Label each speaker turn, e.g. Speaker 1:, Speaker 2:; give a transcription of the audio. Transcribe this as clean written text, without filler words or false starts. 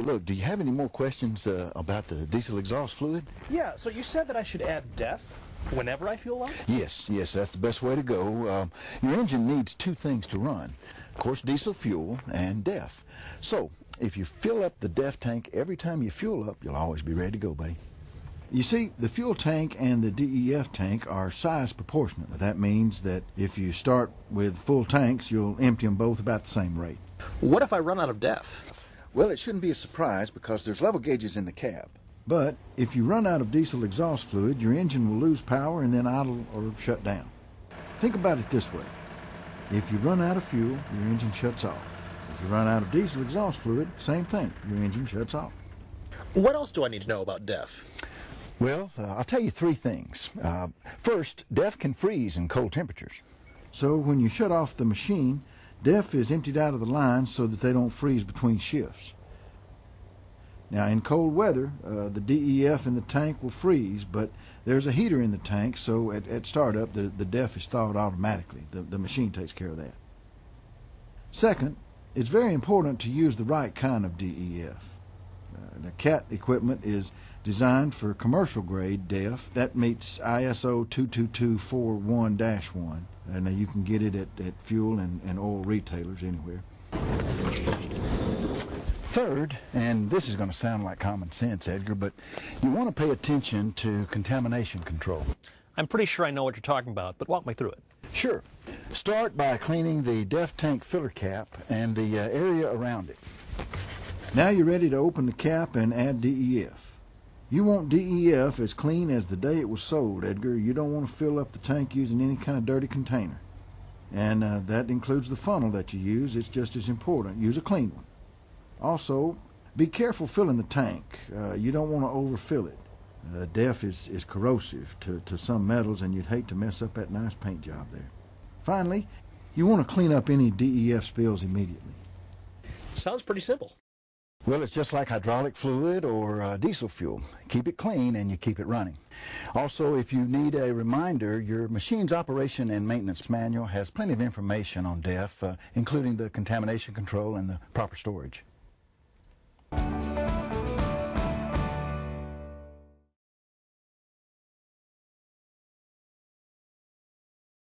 Speaker 1: look, do you have any more questions about the diesel exhaust fluid?
Speaker 2: Yeah, so you said that I should add def whenever I fuel up?
Speaker 1: Yes, that's the best way to go. Your engine needs two things to run. Of course, diesel fuel and def. So, if you fill up the def tank every time you fuel up, you'll always be ready to go, buddy. You see, the fuel tank and the DEF tank are size proportionate. That means that if you start with full tanks, you'll empty them both about the same rate.
Speaker 2: What if I run out of def?
Speaker 1: Well, it shouldn't be a surprise because there's level gauges in the cab. But if you run out of diesel exhaust fluid, your engine will lose power and then idle or shut down. Think about it this way. If you run out of fuel, your engine shuts off. If you run out of diesel exhaust fluid, same thing, your engine shuts off.
Speaker 2: What else do I need to know about def?
Speaker 1: Well, I'll tell you three things. First, def can freeze in cold temperatures. So when you shut off the machine, def is emptied out of the lines so that they don't freeze between shifts. Now, in cold weather, the DEF in the tank will freeze, but there's a heater in the tank, so at startup, the def is thawed automatically. The machine takes care of that. Second, it's very important to use the right kind of DEF. The CAT equipment is designed for commercial grade DEF. That meets ISO 22241-1. And you can get it at fuel and oil retailers anywhere. Third, and this is going to sound like common sense, Edgar, but you want to pay attention to contamination control.
Speaker 2: I'm pretty sure I know what you're talking about, but walk me through it.
Speaker 1: Sure. Start by cleaning the DEF tank filler cap and the area around it. Now you're ready to open the cap and add DEF. You want DEF as clean as the day it was sold, Edgar. You don't want to fill up the tank using any kind of dirty container. And that includes the funnel that you use. It's just as important. Use a clean one. Also, be careful filling the tank. You don't want to overfill it. DEF is corrosive to some metals, and you'd hate to mess up that nice paint job there. Finally, you want to clean up any DEF spills immediately.
Speaker 2: Sounds pretty simple.
Speaker 1: Well, it's just like hydraulic fluid or diesel fuel. Keep it clean and you keep it running. Also, if you need a reminder, your machine's operation and maintenance manual has plenty of information on DEF, including the contamination control and the proper storage.